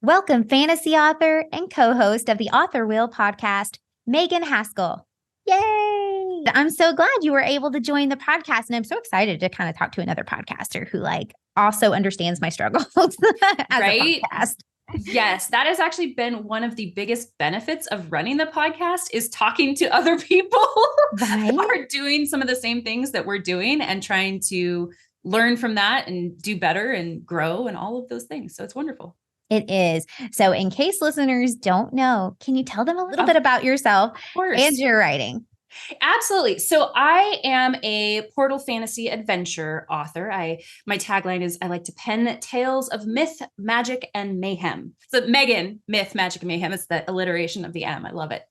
Welcome, fantasy author and co-host of the Author Wheel podcast, Megan Haskell. Yay! I'm so glad you were able to join the podcast, and I'm so excited to kind of talk to another podcaster who also understands my struggles as a podcast. Yes, that has actually been one of the biggest benefits of running the podcast is talking to other people who are doing some of the same things that we're doing and trying to learn from that and do better and grow and all of those things. So it's wonderful. It is. So in case listeners don't know, can you tell them a little bit about yourself and your writing? Absolutely. So I am a portal fantasy adventure author. My tagline is I like to pen tales of myth, magic, and mayhem. So Megan, myth, magic, and mayhem. It's the alliteration of the M. I love it.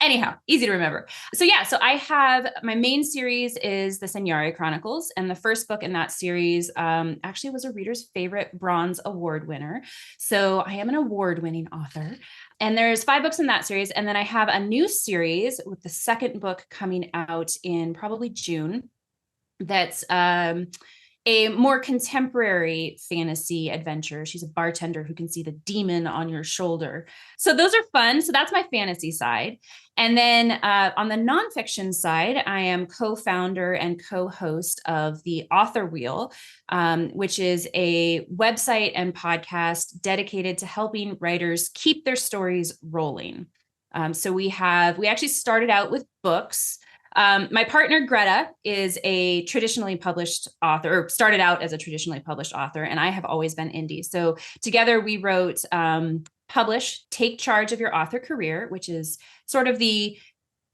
Anyhow, easy to remember. So I have my main series is the Senyari Chronicles. And the first book in that series actually was a reader's favorite Bronze Award winner. So I am an award-winning author. And there's 5 books in that series. And then I have a new series with the second book coming out in probably June. That's a more contemporary fantasy adventure. She's a bartender who can see the demon on your shoulder. So those are fun. So that's my fantasy side. And then on the nonfiction side, I am co-founder and co-host of the Author Wheel, which is a website and podcast dedicated to helping writers keep their stories rolling. So we actually started out with books. My partner, Greta, is a traditionally published author, or started out as a traditionally published author, and I have always been indie. So together we wrote Publish, Take Charge of Your Author Career, which is sort of the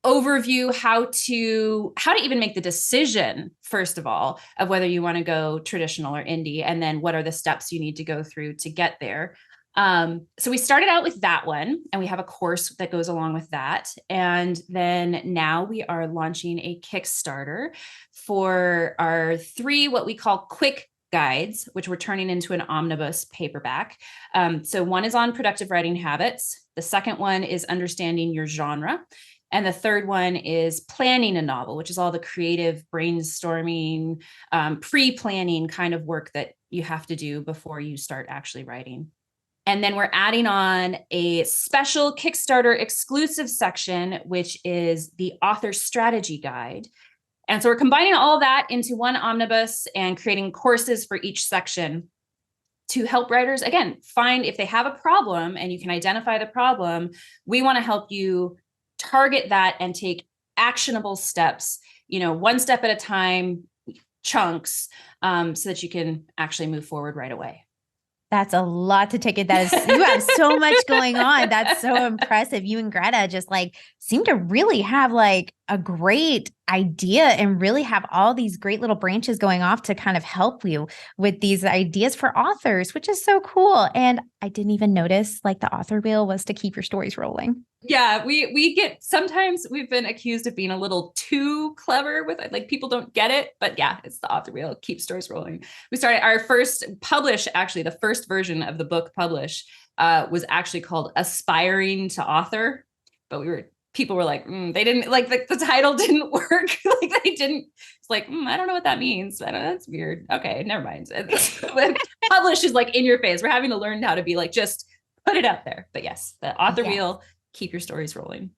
overview how to even make the decision, first of all, of whether you want to go traditional or indie, and then what are the steps you need to go through to get there. So we started out with that one, and we have a course that goes along with that. And then now we are launching a Kickstarter for our 3, what we call quick guides, which we're turning into an omnibus paperback. So one is on productive writing habits. The second one is understanding your genre. And the third one is planning a novel, which is all the creative brainstorming, pre-planning kind of work that you have to do before you start actually writing. And then we're adding on a special Kickstarter exclusive section, which is the author strategy guide. And so we're combining all that into one omnibus and creating courses for each section to help writers, again, find if they have a problem and you can identify the problem. We want to help you target that and take actionable steps, one step at a time, chunks, so that you can actually move forward right away. That's a lot to take it. You have so much going on. That's so impressive. You and Greta just seem to really have a great idea and really have all these great little branches going off to kind of help you with these ideas for authors, which is so cool. And I didn't even notice the author wheel was to keep your stories rolling. Yeah, sometimes we've been accused of being a little too clever with it. People don't get it, but yeah, it's the author wheel, keep stories rolling. We started our first publish, actually the first version of the book Publish was actually called Aspiring to Author, but people were they didn't the title didn't work. They didn't, it's I don't know what that means. I don't know, that's weird. Okay, never mind. Publish is in your face. We're having to learn how to be just put it out there. But yes, the author wheel, keep your stories rolling.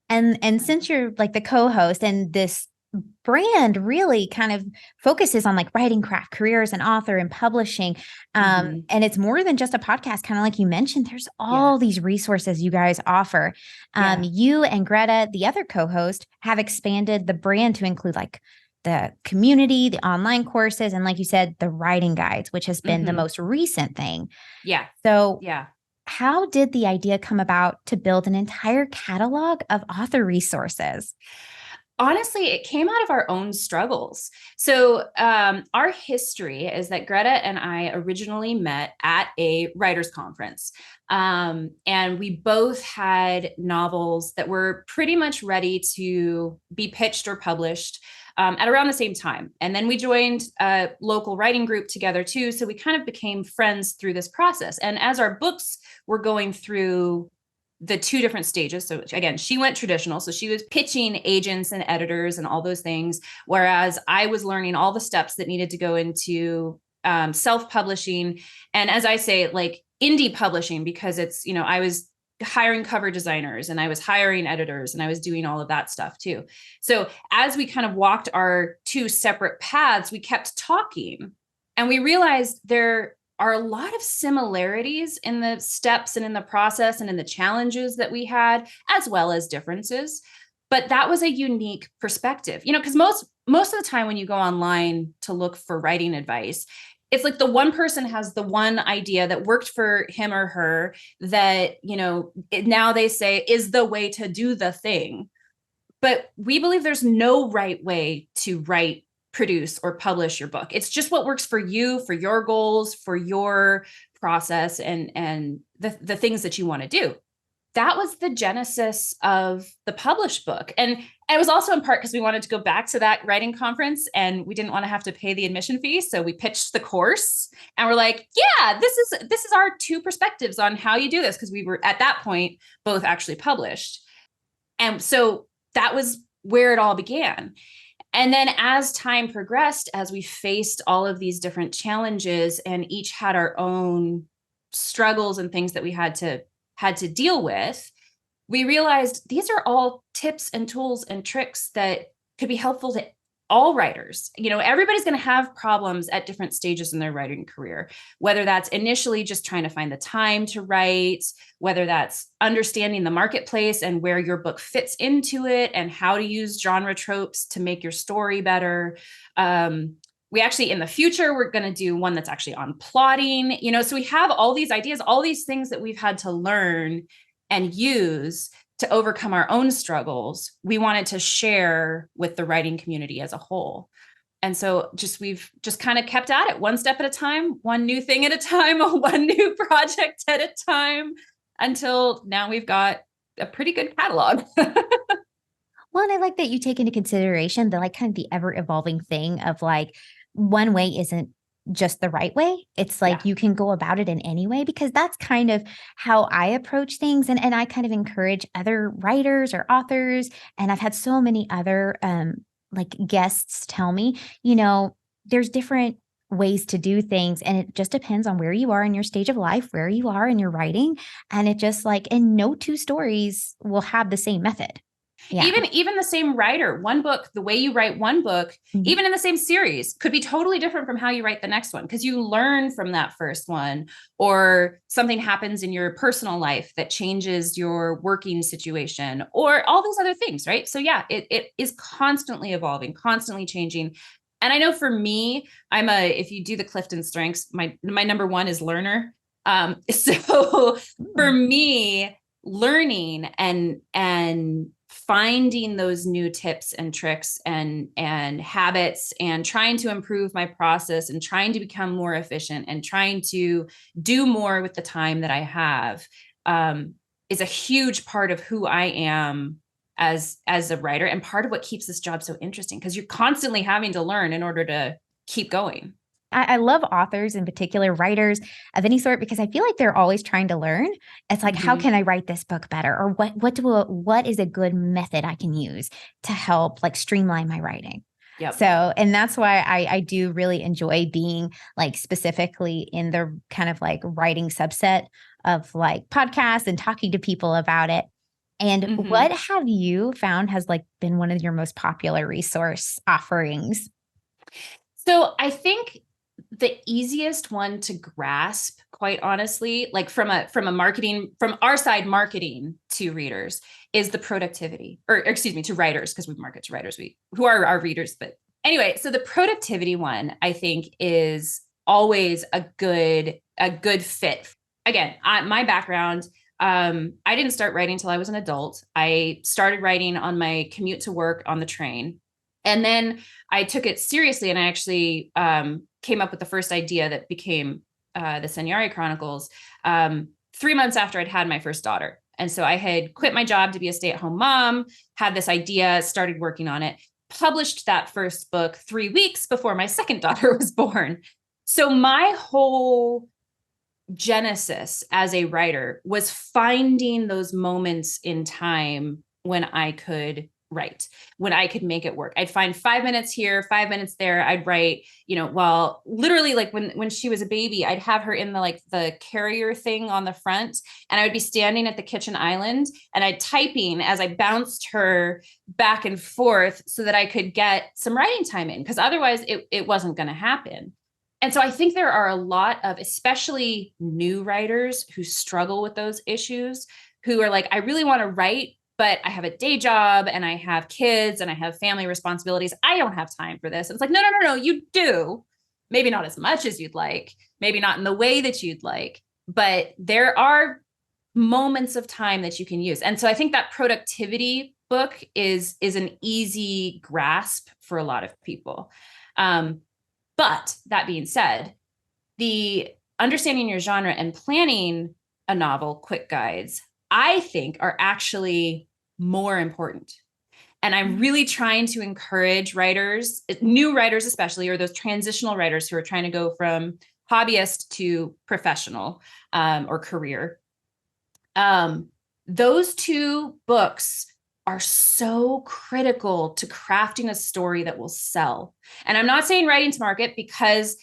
And since you're the co-host and this brand really kind of focuses on writing craft careers and author and publishing. And it's more than just a podcast, kind of like you mentioned, there's all these resources you guys offer. You and Greta, the other co-host, have expanded the brand to include the community, the online courses, and like you said, the writing guides, which has been the most recent thing. Yeah. So how did the idea come about to build an entire catalog of author resources? Honestly, it came out of our own struggles. So our history is that Greta and I originally met at a writers' conference. And we both had novels that were pretty much ready to be pitched or published at around the same time. And then we joined a local writing group together too. So we kind of became friends through this process. And as our books were going through the 2 different stages. So again, she went traditional. So she was pitching agents and editors and all those things. Whereas I was learning all the steps that needed to go into self-publishing. And as I say, like indie publishing, because it's, I was hiring cover designers and I was hiring editors and I was doing all of that stuff too. So as we kind of walked our two separate paths, we kept talking and we realized there are a lot of similarities in the steps and in the process and in the challenges that we had, as well as differences. But that was a unique perspective, because most of the time when you go online to look for writing advice, it's like the one person has the one idea that worked for him or her that, now they say is the way to do the thing. But we believe there's no right way to write, produce, or publish your book. It's just what works for you, for your goals, for your process, and the things that you want to do. That was the genesis of the published book. And it was also in part because we wanted to go back to that writing conference and we didn't want to have to pay the admission fee. So we pitched the course and we're like, yeah, this is our two perspectives on how you do this. Because we were at that point, both actually published. And so that was where it all began. And then as time progressed, as we faced all of these different challenges and each had our own struggles and things that we had to deal with, we realized these are all tips and tools and tricks that could be helpful to all writers. Everybody's going to have problems at different stages in their writing career, whether that's initially just trying to find the time to write, whether that's understanding the marketplace and where your book fits into it and how to use genre tropes to make your story better. We actually, in the future, we're going to do one that's actually on plotting, so we have all these ideas, all these things that we've had to learn and use to overcome our own struggles. We wanted to share with the writing community as a whole. And so we've just kind of kept at it one step at a time, one new thing at a time, one new project at a time, until now we've got a pretty good catalog. Well, and I like that you take into consideration the kind of the ever evolving thing of one way isn't just the right way. It's you can go about it in any way, because that's kind of how I approach things. And I kind of encourage other writers or authors. And I've had so many other guests tell me, there's different ways to do things. And it just depends on where you are in your stage of life, where you are in your writing. And it just and no two stories will have the same method. Yeah. Even the same writer, one book, the way you write one book, even in the same series, could be totally different from how you write the next one, because you learn from that first one, or something happens in your personal life that changes your working situation, or all those other things, right? So yeah, it is constantly evolving, constantly changing. And I know for me, if you do the Clifton strengths, my number one is learner. So for me, learning and finding those new tips and tricks and habits and trying to improve my process and trying to become more efficient and trying to do more with the time that I have is a huge part of who I am as a writer, and part of what keeps this job so interesting, because you're constantly having to learn in order to keep going. I love authors, in particular writers of any sort, because I feel like they're always trying to learn. It's how can I write this book better? Or what is a good method I can use to help streamline my writing? Yep. So, and that's why I do really enjoy being specifically in the kind of writing subset of podcasts and talking to people about it. And what have you found has been one of your most popular resource offerings? So I think the easiest one to grasp, quite honestly, from our side, marketing to readers, is the productivity, to writers, because we market to writers, who are our readers. But anyway, so the productivity one, I think, is always a good fit. Again, my background, I didn't start writing until I was an adult. I started writing on my commute to work on the train. And then I took it seriously, and I actually came up with the first idea that became the Senyari Chronicles 3 months after I'd had my first daughter. And so I had quit my job to be a stay-at-home mom, had this idea, started working on it, published that first book 3 weeks before my second daughter was born. So my whole genesis as a writer was finding those moments in time when I could write, when I could make it work. I'd find 5 minutes here, 5 minutes there. I'd write, well, literally like when she was a baby, I'd have her in the carrier thing on the front, and I would be standing at the kitchen island and I'd typing as I bounced her back and forth so that I could get some writing time in, because otherwise it wasn't going to happen. And so I think there are a lot of, especially new writers, who struggle with those issues, who are like, I really want to write, but I have a day job and I have kids and I have family responsibilities. I don't have time for this. And it's like, no, you do. Maybe not as much as you'd like, maybe not in the way that you'd like, but there are moments of time that you can use. And so I think that productivity book is an easy grasp for a lot of people. But that being said, the understanding your genre and planning a novel quick guides, I think, are actually more important. And I'm really trying to encourage writers, new writers especially, or those transitional writers who are trying to go from hobbyist to professional or career. Those two books are so critical to crafting a story that will sell. And I'm not saying writing to market, because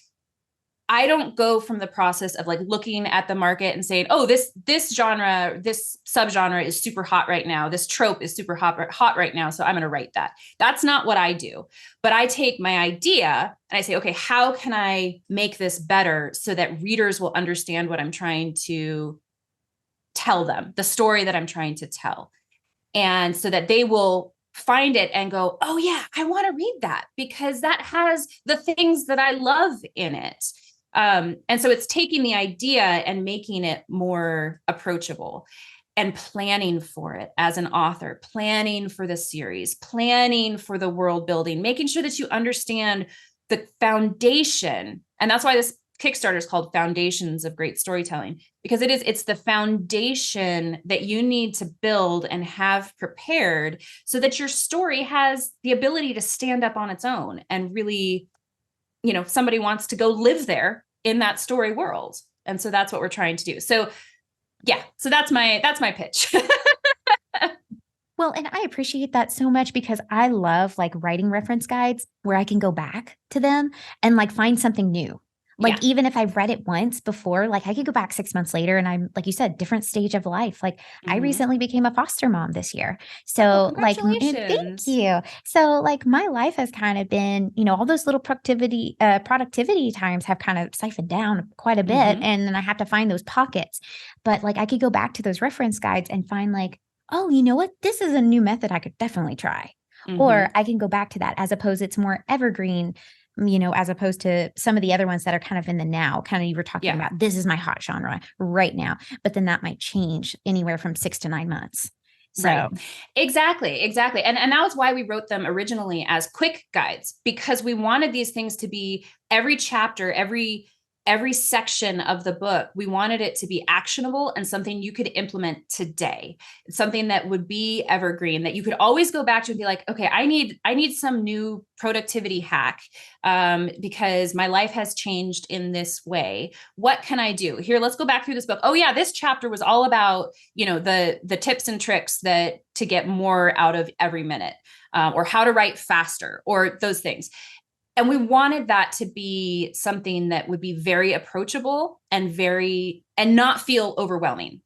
I don't go from the process of like looking at the market and saying, oh, this genre, this subgenre is super hot right now. This trope is super hot right now, so I'm going to write that. That's not what I do. But I take my idea and I say, okay, how can I make this better so that readers will understand what I'm trying to tell them, the story that I'm trying to tell, and so that they will find it and go, oh yeah, I want to read that because that has the things that I love in it. And so it's taking the idea and making it more approachable, and planning for it as an author, planning for the series, planning for the world building, making sure that you understand the foundation. And that's why this Kickstarter is called Foundations of Great Storytelling, because it's the foundation that you need to build and have prepared so that your story has the ability to stand up on its own and really, somebody wants to go live there in that story world. And so that's what we're trying to do. So yeah, so that's my pitch. Well, and I appreciate that so much, because I love like writing reference guides where I can go back to them and like find something new. Like, even if I've read it once before, like I could go back 6 months later and I'm, like you said, different stage of life. Like I recently became a foster mom this year. So thank you. So like my life has kind of been, all those little productivity times have kind of siphoned down quite a bit. And then I have to find those pockets. But like I could go back to those reference guides and find like, oh, you know what? This is a new method I could definitely try. Or I can go back to that, as opposed it's more evergreen, as opposed to some of the other ones that are kind of in the now, kind of you were talking about, this is my hot genre right now, but then that might change anywhere from 6 to 9 months. So right. Exactly. And that was why we wrote them originally as quick guides, because we wanted these things to be every chapter, every section of the book, we wanted it to be actionable and something you could implement today. It's something that would be evergreen, that you could always go back to and be like, okay, I need some new productivity hack because my life has changed in this way. What can I do? Here, let's go back through this book. Oh yeah, this chapter was all about, the tips and tricks to get more out of every minute, or how to write faster, or those things. And we wanted that to be something that would be very approachable and not feel overwhelming,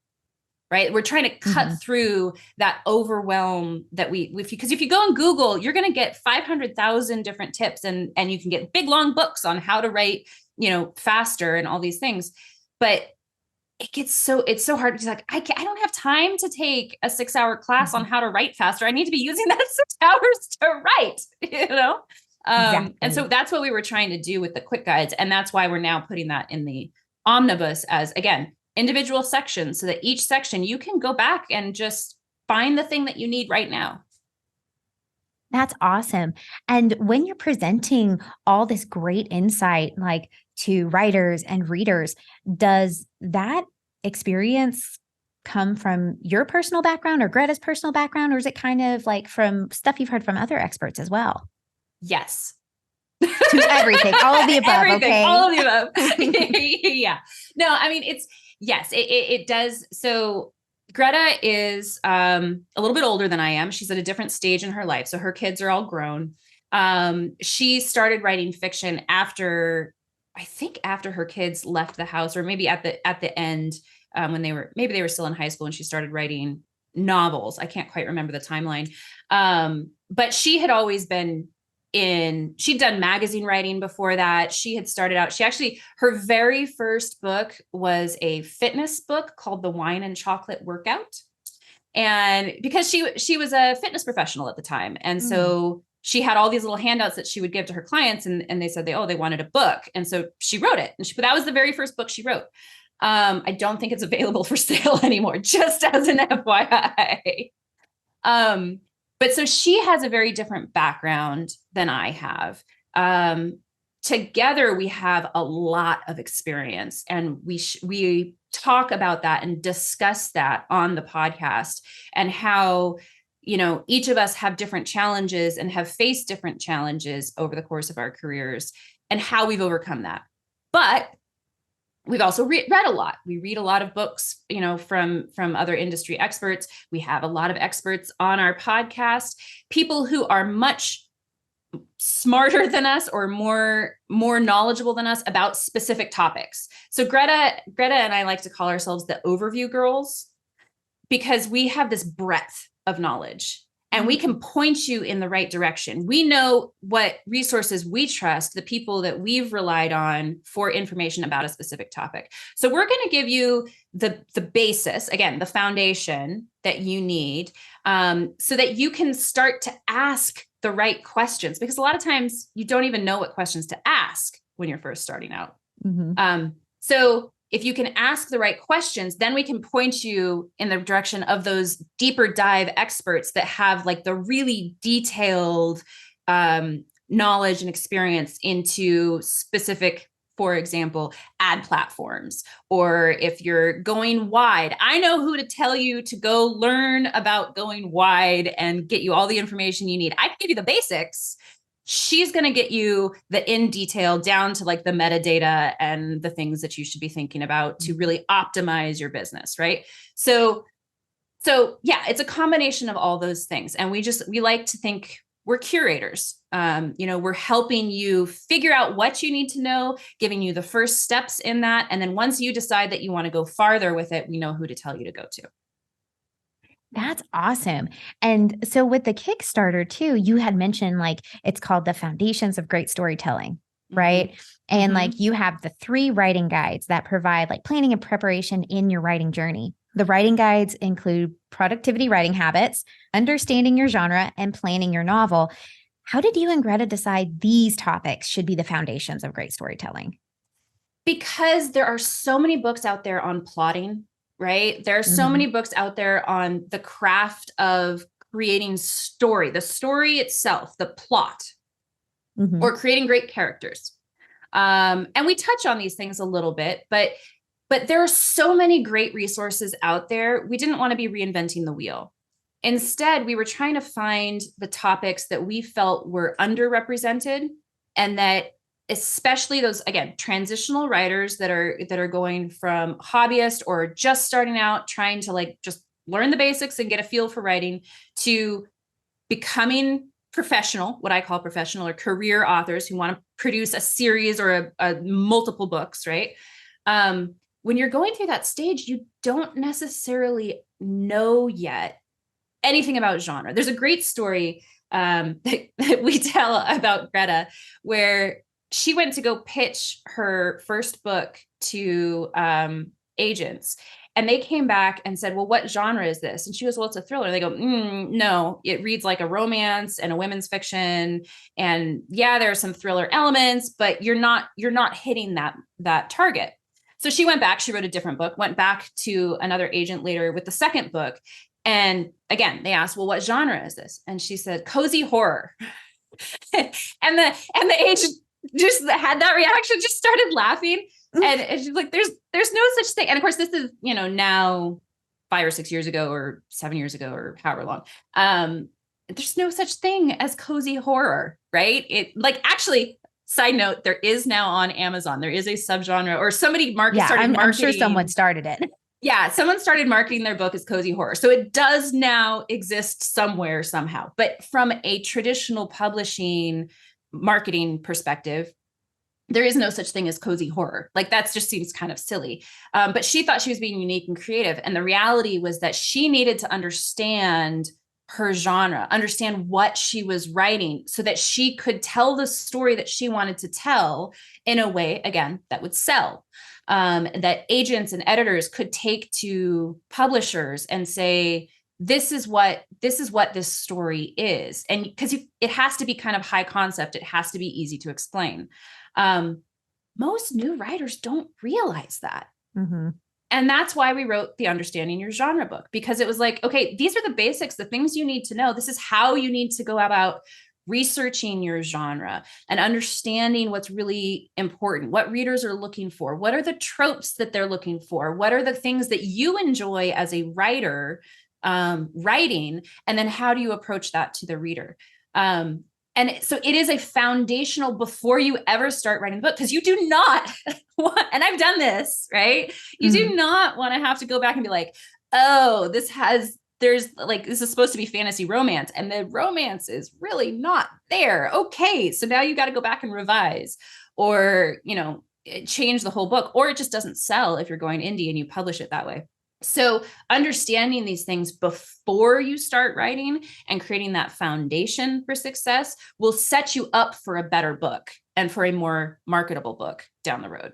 right? We're trying to cut through that overwhelm that because if you go on Google, you're going to get 500,000 different tips, and you can get big, long books on how to write, faster and all these things. But it's so hard, because like, I don't have time to take a 6-hour class on how to write faster. I need to be using that 6 hours to write, Exactly. And so that's what we were trying to do with the quick guides. And that's why we're now putting that in the omnibus as, again, individual sections, so that each section you can go back and just find the thing that you need right now. That's awesome. And when you're presenting all this great insight, like to writers and readers, does that experience come from your personal background or Greta's personal background, or is it kind of like from stuff you've heard from other experts as well? Yes. To everything, all of the above. Everything, okay. All of the above. Yeah. No, I mean, it does. So Greta is a little bit older than I am. She's at a different stage in her life. So her kids are all grown. She started writing fiction after, I think after her kids left the house, or maybe at the end, when they were still in high school, and she started writing novels. I can't quite remember the timeline. But she had always been she'd done magazine writing before that. She had started out, her very first book was a fitness book called The Wine and Chocolate Workout. And because she was a fitness professional at the time. And so she had all these little handouts that she would give to her clients, and they said they wanted a book. And so she wrote it. And that was the very first book she wrote. I don't think it's available for sale anymore, just as an FYI. But so she has a very different background than I have. Together, we have a lot of experience, and we talk about that and discuss that on the podcast, and how, each of us have different challenges and have faced different challenges over the course of our careers, and how we've overcome that. But we've also read a lot. We read a lot of books, from other industry experts. We have a lot of experts on our podcast, people who are much smarter than us or more knowledgeable than us about specific topics. So Greta and I like to call ourselves the overview girls, because we have this breadth of knowledge. And we can point you in the right direction. We know what resources we trust, the people that we've relied on for information about a specific topic. So we're going to give you the basis, again, the foundation that you need, so that you can start to ask the right questions. Because a lot of times you don't even know what questions to ask when you're first starting out. So if you can ask the right questions, then we can point you in the direction of those deeper dive experts that have like the really detailed knowledge and experience into specific, for example, ad platforms. Or if you're going wide, I know who to tell you to go learn about going wide and get you all the information you need. I can give you the basics. She's going to get you the in detail down to like the metadata and the things that you should be thinking about to really optimize your business. Right. So yeah, it's a combination of all those things. And we like to think we're curators. We're helping you figure out what you need to know, giving you the first steps in that. And then once you decide that you want to go farther with it, we know who to tell you to go to. That's awesome. And so with the Kickstarter too, you had mentioned like it's called the Foundations of Great Storytelling, right? And like you have the 3 writing guides that provide like planning and preparation in your writing journey. The writing guides include productivity writing habits, understanding your genre, and planning your novel. How did you and Greta decide these topics should be the foundations of great storytelling? Because there are so many books out there on plotting, right? There are so many books out there on the craft of creating story, the story itself, the plot, or creating great characters. And we touch on these things a little bit, but there are so many great resources out there. We didn't want to be reinventing the wheel. Instead, we were trying to find the topics that we felt were underrepresented, and that especially those, again, transitional writers that are going from hobbyist or just starting out, trying to like just learn the basics and get a feel for writing, to becoming professional, what I call professional or career authors who want to produce a series or a multiple books, right? When you're going through that stage, you don't necessarily know yet anything about genre. There's a great story that we tell about Greta, where she went to go pitch her first book to agents, and they came back and said, well, what genre is this? And she goes, well, it's a thriller. They go, no, it reads like a romance and a women's fiction. And yeah, there are some thriller elements, but you're not hitting that target. So she went back, she wrote a different book, went back to another agent later with the second book. And again, they asked, well, what genre is this? And she said, cozy horror. and the agent just had that reaction, just started laughing. And she's like, there's no such thing. And of course, this is, now 5 or 6 years ago or 7 years ago or however long. There's no such thing as cozy horror, right? It actually, side note, there is now on Amazon. There is a subgenre, or somebody started marketing. I'm sure someone started it. Yeah, someone started marketing their book as cozy horror. So it does now exist somewhere, somehow. But from a traditional publishing marketing perspective, there is no such thing as cozy horror. Like that just seems kind of silly. But she thought she was being unique and creative. And the reality was that she needed to understand her genre, understand what she was writing so that she could tell the story that she wanted to tell in a way, again, that would sell. That agents and editors could take to publishers and say, this is what this story is. And because it has to be kind of high concept, it has to be easy to explain. Most new writers don't realize that. Mm-hmm. And that's why we wrote the Understanding Your Genre book, because it was like, okay, these are the basics, the things you need to know. This is how you need to go about researching your genre and understanding what's really important, what readers are looking for, what are the tropes that they're looking for, what are the things that you enjoy as a writer writing, and then how do you approach that to the reader? And so it is a foundational before you ever start writing the book, because you do not want, and I've done this, right? You do not want to have to go back and be like, oh, this is supposed to be fantasy romance, and the romance is really not there. Okay, so now you got to go back and revise, or, change the whole book, or it just doesn't sell if you're going indie and you publish it that way. So understanding these things before you start writing and creating that foundation for success will set you up for a better book and for a more marketable book down the road.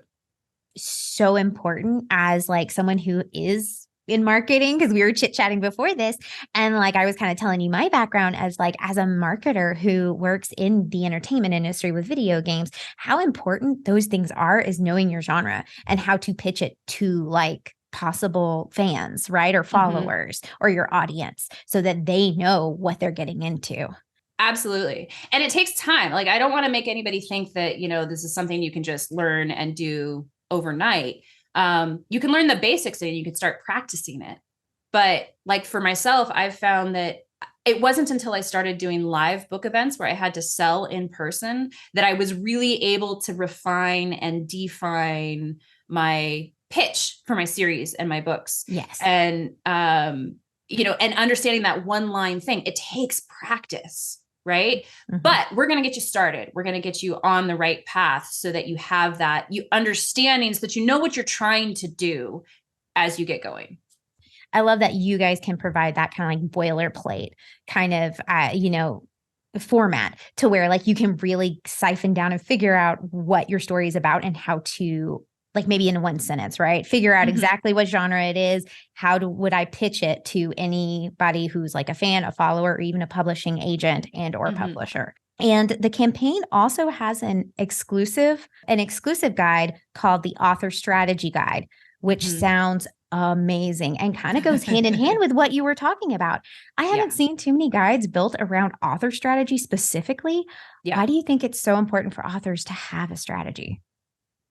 So important as like someone who is in marketing, because we were chit-chatting before this, and like I was kind of telling you my background as a marketer who works in the entertainment industry with video games, how important those things are is knowing your genre and how to pitch it to like possible fans, right? Or followers or your audience, so that they know what they're getting into. Absolutely. And it takes time. Like, I don't want to make anybody think that, this is something you can just learn and do overnight. You can learn the basics and you can start practicing it. But like for myself, I've found that it wasn't until I started doing live book events where I had to sell in person that I was really able to refine and define my pitch for my series and my books. Yes. And, and understanding that one line thing, it takes practice, right? But we're going to get you started. We're going to get you on the right path so that you have that understanding, so that you know what you're trying to do as you get going. I love that you guys can provide that kind of like boilerplate kind of, format to where like you can really siphon down and figure out what your story is about and how to, like maybe in one sentence, right? Figure out exactly what genre it is. Would I pitch it to anybody who's like a fan, a follower, or even a publishing agent and or publisher? And the campaign also has an exclusive guide called the Author Strategy Guide, which sounds amazing and kind of goes hand in hand with what you were talking about. I haven't seen too many guides built around author strategy specifically. Why do you think it's so important for authors to have a strategy?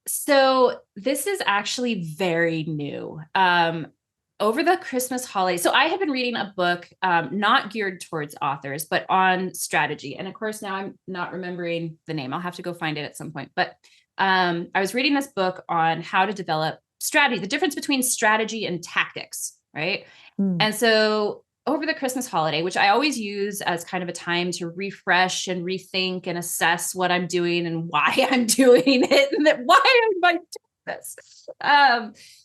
So this is actually very new. Over the Christmas holiday. So I have been reading a book, not geared towards authors, but on strategy. And of course, now I'm not remembering the name. I'll have to go find it at some point. But I was reading this book on how to develop strategy, the difference between strategy and tactics, right? And so over the Christmas holiday, which I always use as kind of a time to refresh and rethink and assess what I'm doing and why I'm doing it, and why am I doing this?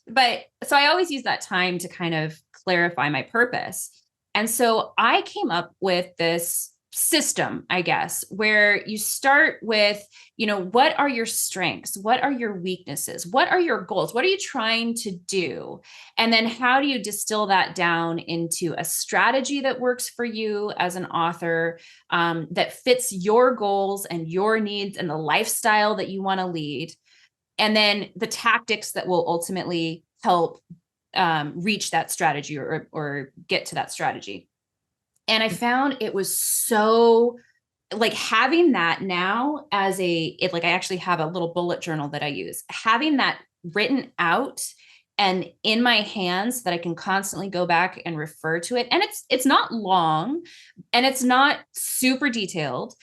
But so I always use that time to kind of clarify my purpose. And so I came up with this system, I guess, where you start with, what are your strengths? What are your weaknesses? What are your goals? What are you trying to do? And then how do you distill that down into a strategy that works for you as an author, that fits your goals and your needs and the lifestyle that you want to lead? And then the tactics that will ultimately help reach that strategy or get to that strategy. And I found it was so like having that now as I actually have a little bullet journal that I use, having that written out and in my hands that I can constantly go back and refer to it. And it's not long and it's not super detailed,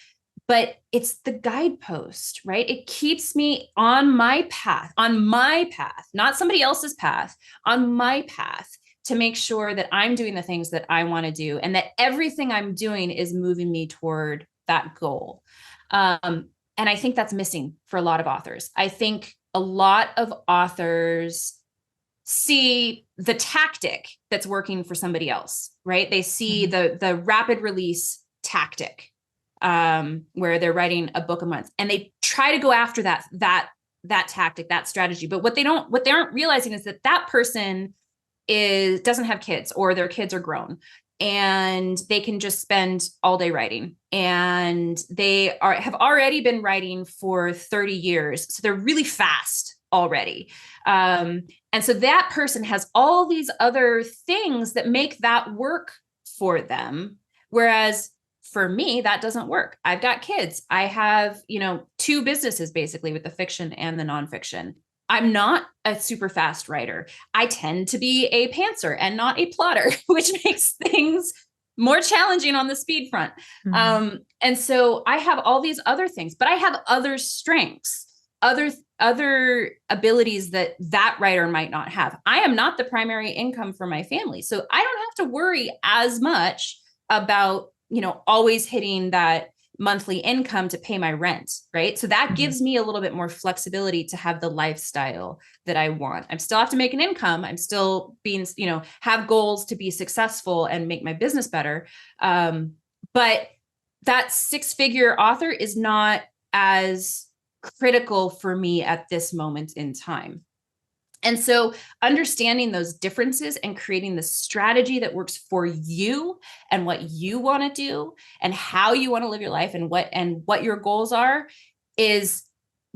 but it's the guidepost, right? It keeps me on my path, not somebody else's path, on my path, to make sure that I'm doing the things that I want to do and that everything I'm doing is moving me toward that goal. And I think that's missing for a lot of authors. I think a lot of authors see the tactic that's working for somebody else, right? They see the rapid release tactic, where they're writing a book a month, and they try to go after that tactic, that strategy. But what they aren't realizing is that person doesn't have kids, or their kids are grown, and they can just spend all day writing, and they have already been writing for 30 years. So they're really fast already. And so that person has all these other things that make that work for them. Whereas for me, that doesn't work. I've got kids. I have, 2 businesses basically, with the fiction and the nonfiction. I'm not a super fast writer. I tend to be a pantser and not a plotter, which makes things more challenging on the speed front. And so I have all these other things, but I have other strengths, other abilities that writer might not have. I am not the primary income for my family. So I don't have to worry as much about, always hitting that monthly income to pay my rent, right? So that gives me a little bit more flexibility to have the lifestyle that I want. I still have to make an income. I'm still being, have goals to be successful and make my business better. But that 6-figure author is not as critical for me at this moment in time. And so understanding those differences and creating the strategy that works for you and what you want to do and how you want to live your life and what your goals are is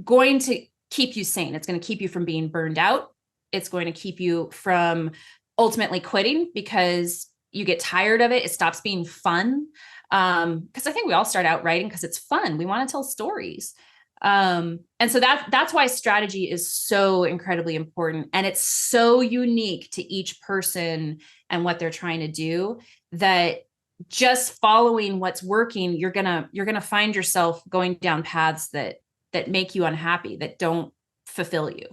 going to keep you sane. It's going to keep you from being burned out. It's going to keep you from ultimately quitting because you get tired of it. It stops being fun. Because I think we all start out writing because it's fun. We want to tell stories. And so that's why strategy is so incredibly important. And it's so unique to each person and what they're trying to do, that just following what's working, you're going to find yourself going down paths that make you unhappy, that don't fulfill you.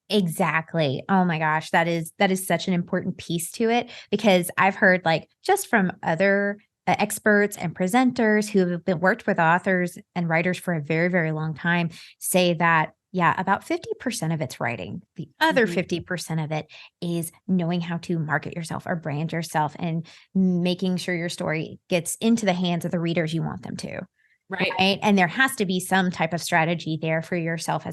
Exactly. Oh my gosh. That is such an important piece to it, because I've heard, like, just from other experts and presenters who have worked with authors and writers for a very, very long time, say that, yeah, about 50% of it's writing. The other 50% of it is knowing how to market yourself or brand yourself and making sure your story gets into the hands of the readers you want them to. Right. And there has to be some type of strategy there for yourself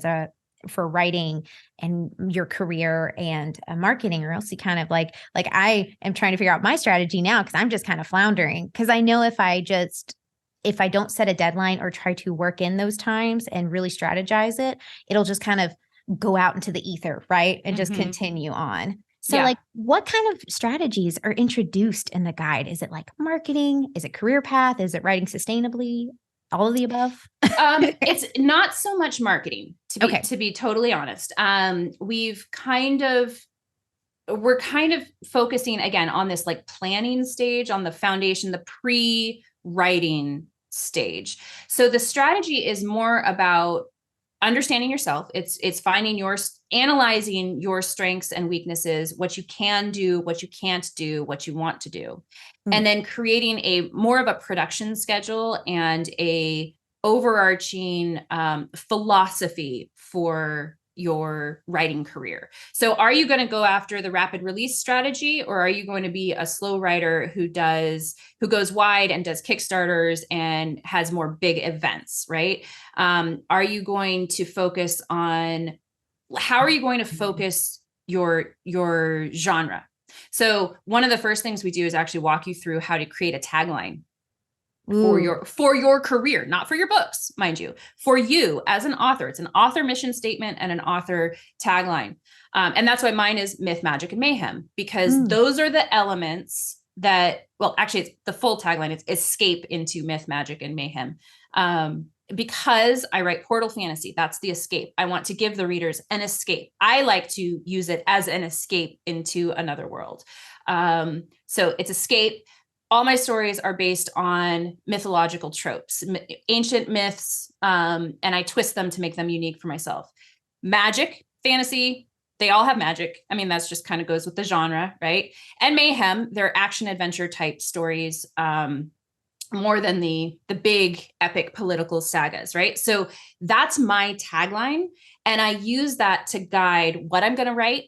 for writing and your career and marketing, or else you kind of like I am trying to figure out my strategy now, because I'm just kind of floundering, because I know if I don't set a deadline or try to work in those times and really strategize it, it'll just kind of go out into the ether, right? And just continue on. So like, what kind of strategies are introduced in the guide? Is it like marketing? Is it career path? Is it writing sustainably? All of the above? It's not so much marketing, to be totally honest. We're kind of focusing again on this like planning stage, on the foundation, the pre-writing stage. So the strategy is more about understanding yourself. It's analyzing your strengths and weaknesses, what you can do, what you can't do, what you want to do, and then creating more of a production schedule and a overarching philosophy for your writing career. So are you going to go after the rapid release strategy, or are you going to be a slow writer who goes wide and does Kickstarters and has more big events, right? Are you going to focus on, how are you going to focus your genre? So one of the first things we do is actually walk you through how to create a tagline for your career, not for your books, mind you, for you as an author. It's an author mission statement and an author tagline. And that's why mine is Myth, Magic, and Mayhem, because those are the elements that, well, actually it's the full tagline. It's escape into Myth, Magic, and Mayhem. Because I write portal fantasy, that's the escape. I want to give the readers an escape. I like to use it as an escape into another world. So it's escape. all my stories are based on mythological tropes, ancient myths, and I twist them to make them unique for myself. Magic, fantasy, they all have magic. I mean, that's just kind of goes with the genre, right? And mayhem, they're action adventure type stories, more than the big epic political sagas, right? So that's my tagline. And I use that to guide what I'm going to write,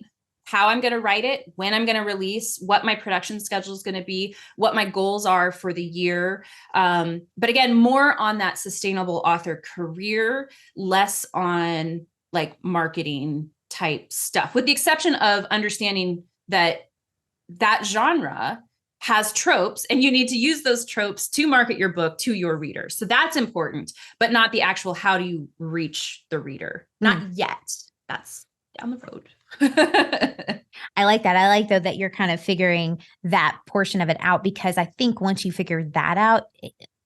how I'm going to write it, when I'm going to release, what my production schedule is going to be, what my goals are for the year. But again, more on that sustainable author career, less on like marketing type stuff, with the exception of understanding that that genre has tropes and you need to use those tropes to market your book to your readers. So that's important, but not the actual, how do you reach the reader? Not yet. That's down the road. I like that. I like though that you're kind of figuring that portion of it out, because I think once you figure that out,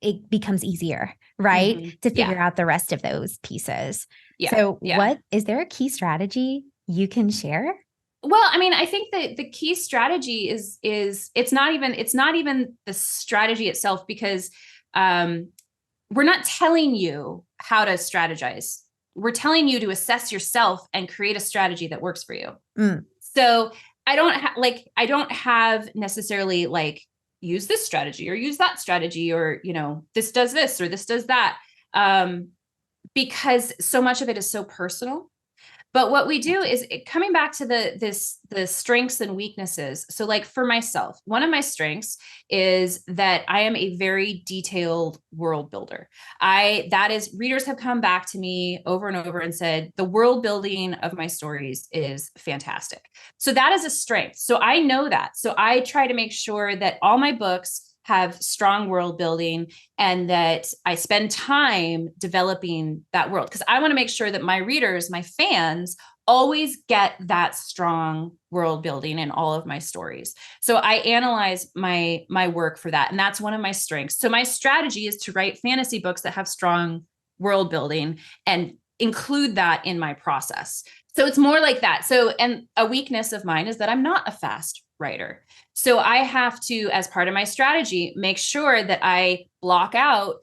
it becomes easier, right? Mm-hmm. To figure out the rest of those pieces. Yeah. So what, is there a key strategy you can share? Well, I mean, I think that the key strategy is it's not even the strategy itself, because we're not telling you how to strategize. We're telling you to assess yourself and create a strategy that works for you. So I don't have necessarily like use this strategy or use that strategy, or, you know, this does this or this does that. Because so much of it is so personal. But what we do is coming back to the strengths and weaknesses. So like for myself, one of my strengths is that I am a very detailed world builder. Readers have come back to me over and over and said, the world building of my stories is fantastic. So that is a strength. So I know that. So I try to make sure that all my books have strong world building and that I spend time developing that world, because I want to make sure that my readers, my fans, always get that strong world building in all of my stories. So I analyze my work for that. And that's one of my strengths. So my strategy is to write fantasy books that have strong world building and include that in my process. So it's more like that. So, and a weakness of mine is that I'm not a fast writer. So I have to, as part of my strategy, make sure that I block out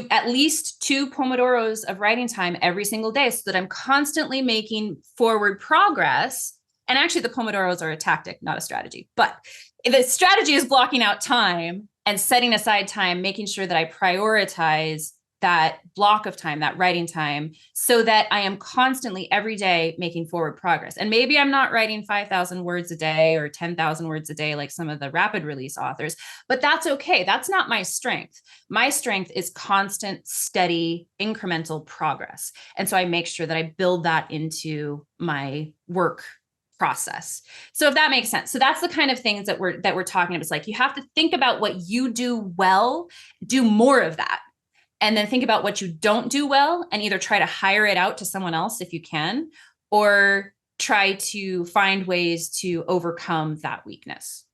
at least 2 Pomodoros of writing time every single day, so that I'm constantly making forward progress. And actually the Pomodoros are a tactic, not a strategy, but the strategy is blocking out time and setting aside time, making sure that I prioritize that block of time, that writing time, so that I am constantly every day making forward progress. And maybe I'm not writing 5,000 words a day or 10,000 words a day like some of the rapid release authors, but that's okay. That's not my strength. My strength is constant, steady, incremental progress. And so I make sure that I build that into my work process. So if that makes sense. So that's the kind of things that we're talking about. It's like, you have to think about what you do well, do more of that. And then think about what you don't do well and either try to hire it out to someone else if you can, or try to find ways to overcome that weakness.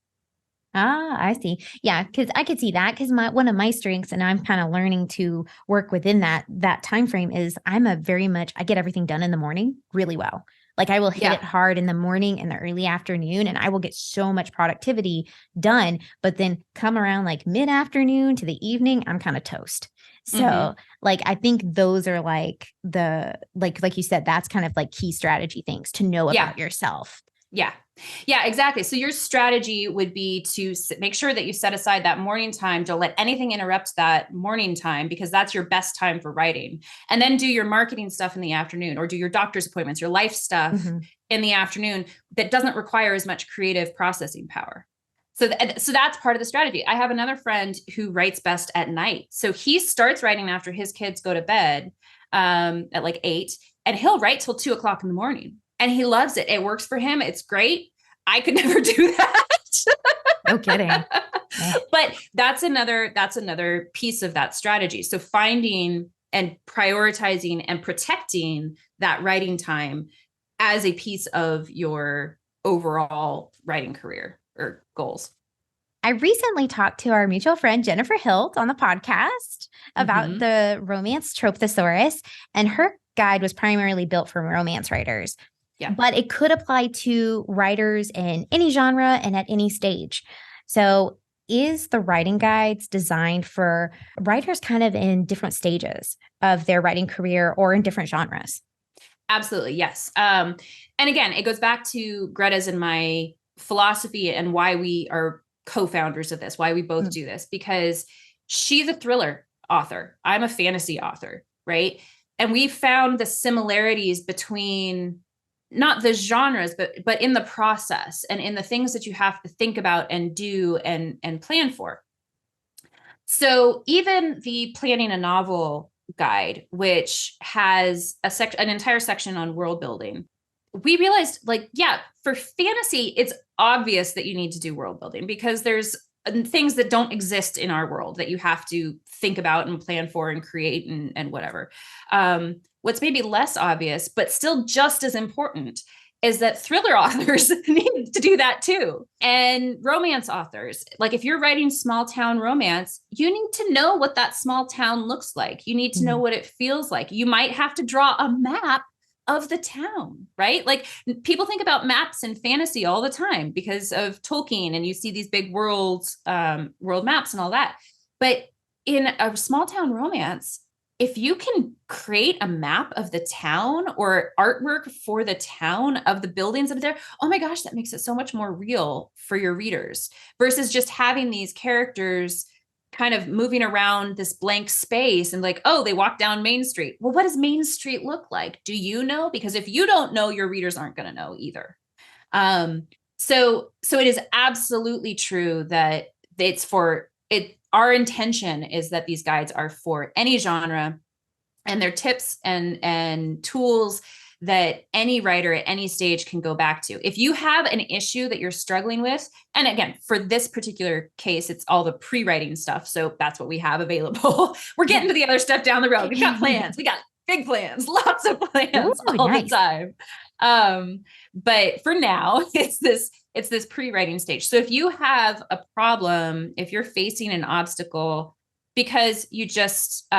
Ah, I see. Yeah, because I could see that, because one of my strengths, and I'm kind of learning to work within that time frame, is I get everything done in the morning really well. Like I will hit it hard in the morning and the early afternoon, and I will get so much productivity done. But then come around like mid-afternoon to the evening, I'm kind of toast. So like, I think those are like like you said, that's kind of like key strategy things to know about yourself. Yeah, exactly. So your strategy would be to make sure that you set aside that morning time. Don't let anything interrupt that morning time, because that's your best time for writing. And then do your marketing stuff in the afternoon, or do your doctor's appointments, your life stuff in the afternoon that doesn't require as much creative processing power. So that's part of the strategy. I have another friend who writes best at night. So he starts writing after his kids go to bed at like 8, and he'll write till 2:00 in the morning. And he loves it. It works for him. It's great. I could never do that. No kidding. But that's another piece of that strategy. So finding and prioritizing and protecting that writing time as a piece of your overall writing career or goals. I recently talked to our mutual friend, Jennifer Hilt, on the podcast about the romance trope thesaurus, and her guide was primarily built for romance writers. Yeah. But it could apply to writers in any genre and at any stage. So is the writing guides designed for writers kind of in different stages of their writing career or in different genres? Absolutely. Yes. And again, it goes back to Greta's and my philosophy and why we are co-founders of this, why we both do this, because she's a thriller author. I'm a fantasy author, right? And we found the similarities between not the genres, but in the process and in the things that you have to think about and do and plan for. So even the planning a novel guide, which has an entire section on world building, we realized, like, yeah, for fantasy, it's obvious that you need to do world building because there's things that don't exist in our world that you have to think about and plan for and create and whatever. What's maybe less obvious, but still just as important, is that thriller authors need to do that too. And romance authors, like if you're writing small town romance, you need to know what that small town looks like. You need to know what it feels like. You might have to draw a map of the town, right? Like people think about maps in fantasy all the time because of Tolkien, and you see these big world maps and all that. But in a small town romance, if you can create a map of the town or artwork for the town of the buildings that are there, oh my gosh, that makes it so much more real for your readers versus just having these characters kind of moving around this blank space and like, oh, they walk down Main Street. Well, what does Main Street look like? Do you know? Because if you don't know, your readers aren't going to know either. So it is absolutely true that it's for it. Our intention is that these guides are for any genre, and they're tips and tools that any writer at any stage can go back to. If you have an issue that you're struggling with, and again, for this particular case, it's all the pre-writing stuff. So that's what we have available. We're getting to the other stuff down the road. We've got plans. We got big plans, lots of plans all the time. But for now, it's this pre-writing stage. So if you have a problem, if you're facing an obstacle because you just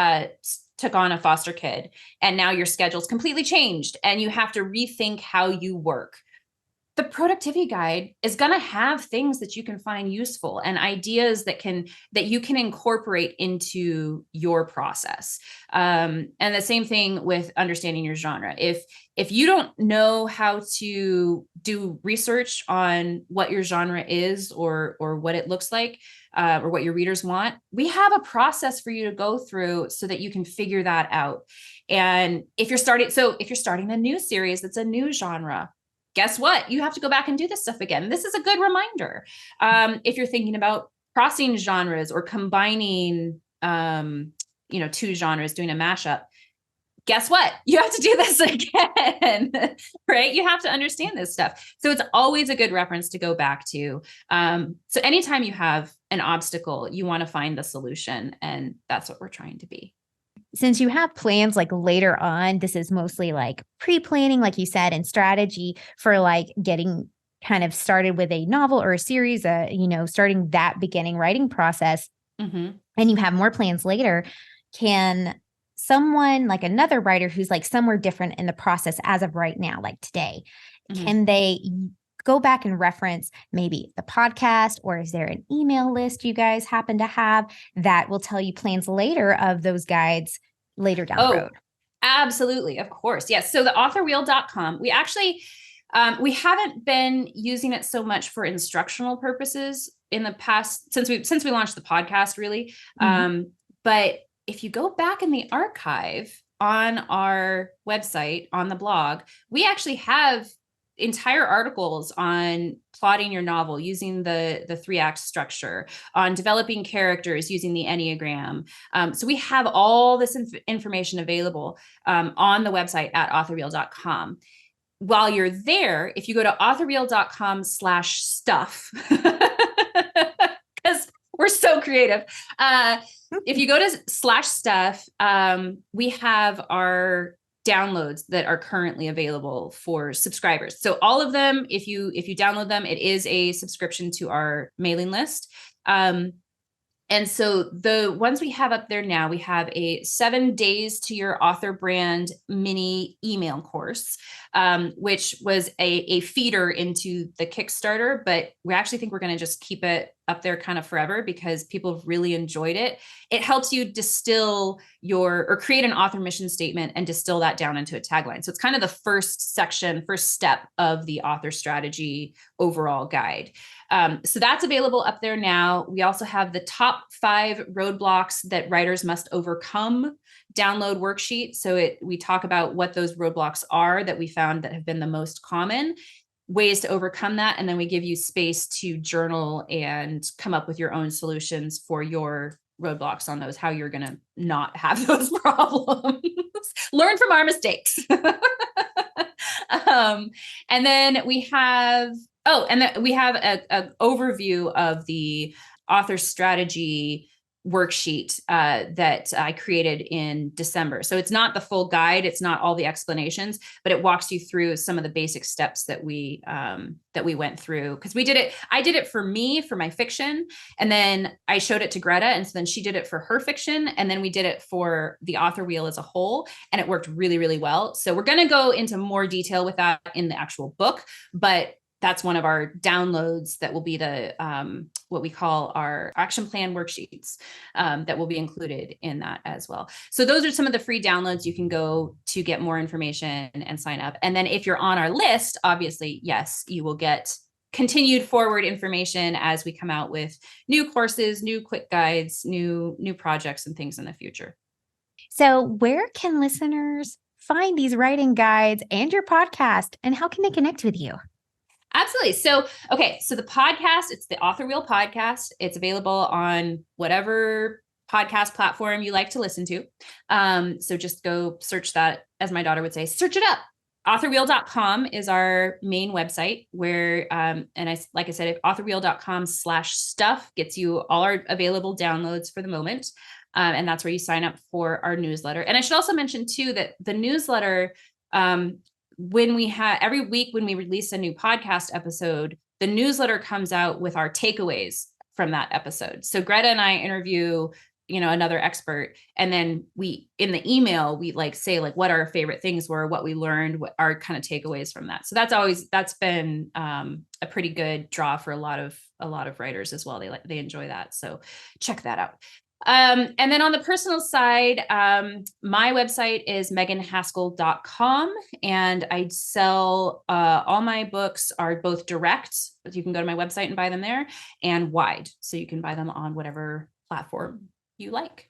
took on a foster kid and now your schedule's completely changed and you have to rethink how you work, the productivity guide is going to have things that you can find useful and ideas that you can incorporate into your process. And the same thing with understanding your genre. If you don't know how to do research on what your genre is or what it looks like, or what your readers want, we have a process for you to go through so that you can figure that out. And if you're starting a new series that's a new genre, guess what? You have to go back and do this stuff again. This is a good reminder. If you're thinking about crossing genres or combining, two genres, doing a mashup, guess what? You have to do this again, right? You have to understand this stuff. So it's always a good reference to go back to. So anytime you have an obstacle, you want to find the solution. And that's what we're trying to be. Since you have plans like later on, this is mostly like pre-planning, like you said, and strategy for like getting kind of started with a novel or a series, starting that beginning writing process. And you have more plans later. Can someone like another writer who's like somewhere different in the process as of right now, like today, can they go back and reference maybe the podcast, or is there an email list you guys happen to have that will tell you plans later of those guides later down the road? Absolutely. Of course. Yes. So the authorwheel.com, we actually, we haven't been using it so much for instructional purposes in the past since we launched the podcast, really. But if you go back in the archive on our website, on the blog, we actually have entire articles on plotting your novel using the 3-act structure, on developing characters using the Enneagram. So we have all this information available on the website at authorwheel.com. While you're there, if you go to authorwheel.com/stuff, because we're so creative. If you go to /stuff, we have our downloads that are currently available for subscribers. So all of them, if you download them, it is a subscription to our mailing list. And so the ones we have up there now, we have a 7 days to your author brand mini email course, which was a feeder into the Kickstarter, but we actually think we're going to just keep it up there kind of forever because people have really enjoyed it. It helps you distill or create an author mission statement and distill that down into a tagline. So it's kind of the first step of the author strategy overall guide. So that's available up there now. We also have the top 5 roadblocks that writers must overcome download worksheet. So we talk about what those roadblocks are that we found that have been the most common, ways to overcome that. And then we give you space to journal and come up with your own solutions for your roadblocks on those, how you're going to not have those problems. Learn from our mistakes. And then we have an overview of the author strategy worksheet that I created in December. So it's not the full guide, it's not all the explanations, but it walks you through some of the basic steps that we went through. Because I did it for my fiction, and then I showed it to Greta, and so then she did it for her fiction, and then we did it for the author wheel as a whole, and it worked really, really well. So we're going to go into more detail with that in the actual book, but that's one of our downloads that will be the what we call our action plan worksheets that will be included in that as well. So those are some of the free downloads you can go to get more information and sign up. And then if you're on our list, obviously, yes, you will get continued forward information as we come out with new courses, new quick guides, new projects and things in the future. So where can listeners find these writing guides and your podcast, and how can they connect with you? Absolutely. So the podcast, it's the Author Wheel podcast. It's available on whatever podcast platform you like to listen to. So just go search that, as my daughter would say, search it up. Authorwheel.com is our main website where, like I said, authorwheel.com/stuff gets you all our available downloads for the moment. And that's where you sign up for our newsletter. And I should also mention too, that the newsletter, every week when we release a new podcast episode, the newsletter comes out with our takeaways from that episode. So Greta and I interview, another expert, and then in the email, we say what our favorite things were, what we learned, what our kind of takeaways from that. So that's been a pretty good draw for a lot of writers as well. They enjoy that. So check that out. And then on the personal side, my website is meganhaskell.com, and I sell all my books are both direct. You can go to my website and buy them there, and wide. So you can buy them on whatever platform you like.